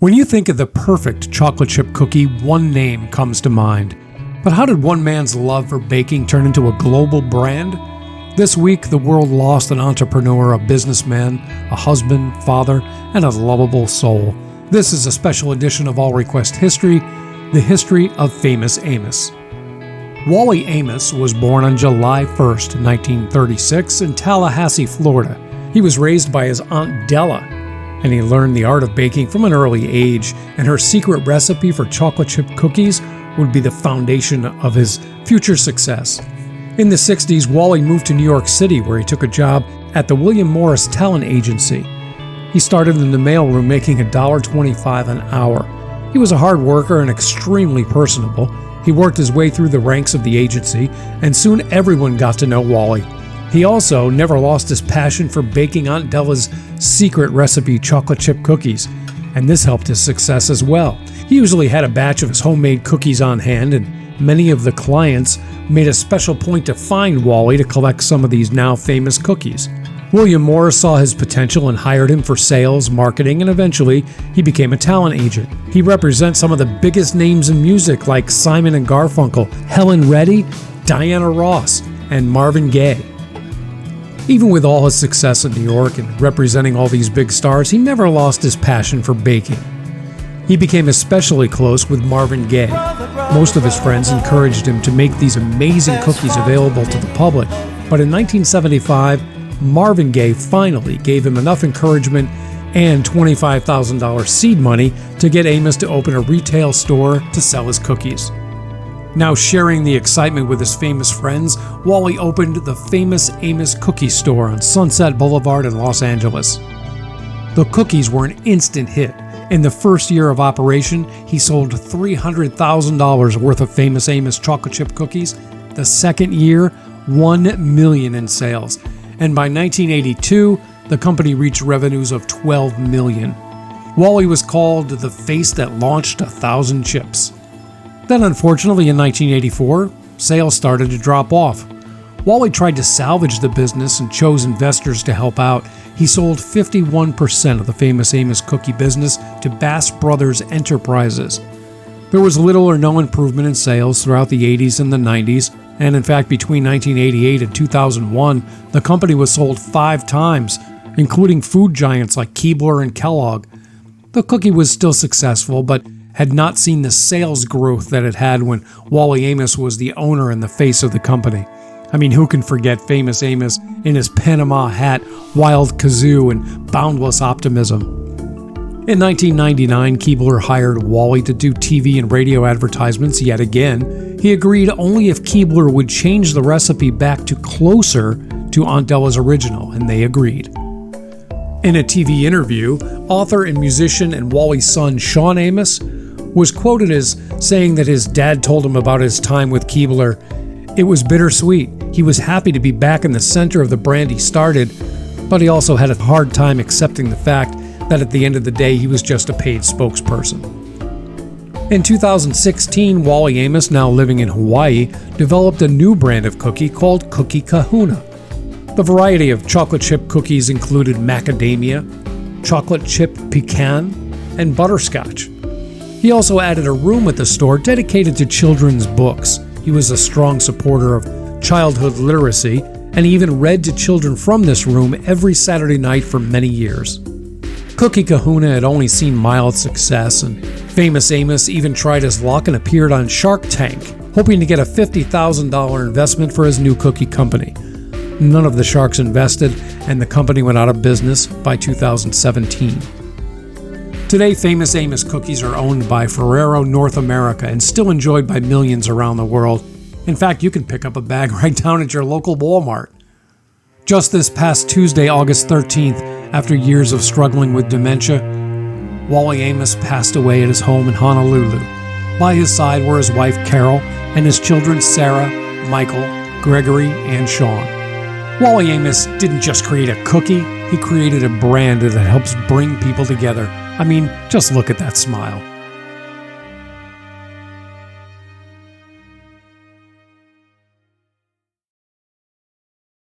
When you think of the perfect chocolate chip cookie, one name comes to mind. But how did one man's love for baking turn into a global brand? This week, the world lost an entrepreneur, a businessman, a husband, father, and a lovable soul. This is a special edition of All Request History, the history of Famous Amos. Wally Amos was born on July 1st, 1936 in Tallahassee, Florida. He was raised by his Aunt Della, and he learned the art of baking from an early age, and her secret recipe for chocolate chip cookies would be the foundation of his future success. In the 60s, Wally moved to New York City, where he took a job at the William Morris Talent Agency. He started in the mailroom making $1.25 an hour. He was a hard worker and extremely personable. He worked his way through the ranks of the agency, and soon everyone got to know Wally. He also never lost his passion for baking Aunt Della's secret recipe chocolate chip cookies, and this helped his success as well. He usually had a batch of his homemade cookies on hand, and many of the clients made a special point to find Wally to collect some of these now famous cookies. William Morris saw his potential and hired him for sales, marketing, and eventually he became a talent agent. He represents some of the biggest names in music like Simon and Garfunkel, Helen Reddy, Diana Ross, and Marvin Gaye. Even with all his success in New York and representing all these big stars, he never lost his passion for baking. He became especially close with Marvin Gaye. Most of his friends encouraged him to make these amazing cookies available to the public, but in 1975, Marvin Gaye finally gave him enough encouragement and $25,000 seed money to get Amos to open a retail store to sell his cookies. Now sharing the excitement with his famous friends, Wally opened the Famous Amos Cookie Store on Sunset Boulevard in Los Angeles. The cookies were an instant hit. In the first year of operation, he sold $300,000 worth of Famous Amos chocolate chip cookies. The second year, $1 million in sales. And by 1982, the company reached revenues of $12 million. Wally was called the face that launched 1,000 chips. Then unfortunately in 1984, sales started to drop off. Wally tried to salvage the business and chose investors to help out. He sold 51% of the Famous Amos cookie business to Bass Brothers Enterprises. There was little or no improvement in sales throughout the 80s and the 90s, and in fact between 1988 and 2001, the company was sold 5 times, including food giants like Keebler and Kellogg. The cookie was still successful, but had not seen the sales growth that it had when Wally Amos was the owner and the face of the company. I mean, who can forget Famous Amos in his Panama hat, wild kazoo, and boundless optimism? In 1999, Keebler hired Wally to do TV and radio advertisements yet again. He agreed only if Keebler would change the recipe back to closer to Aunt Della's original, and they agreed. In a TV interview, author and musician and Wally's son Sean Amos was quoted as saying that his dad told him about his time with Keebler. It was bittersweet. He was happy to be back in the center of the brand he started, but he also had a hard time accepting the fact that at the end of the day he was just a paid spokesperson. In 2016, Wally Amos, now living in Hawaii, developed a new brand of cookie called Cookie Kahuna. The variety of chocolate chip cookies included macadamia, chocolate chip pecan, and butterscotch. He also added a room at the store dedicated to children's books. He was a strong supporter of childhood literacy, and he even read to children from this room every Saturday night for many years. Cookie Kahuna had only seen mild success, and Famous Amos even tried his luck and appeared on Shark Tank, hoping to get a $50,000 investment for his new cookie company. None of the sharks invested, and the company went out of business by 2017. Today, Famous Amos cookies are owned by Ferrero North America and still enjoyed by millions around the world. In fact, you can pick up a bag right down at your local Walmart. Just this past Tuesday, August 13th, after years of struggling with dementia, Wally Amos passed away at his home in Honolulu. By his side were his wife Carol and his children Sarah, Michael, Gregory, and Sean. Wally Amos didn't just create a cookie, he created a brand that helps bring people together. I mean, just look at that smile.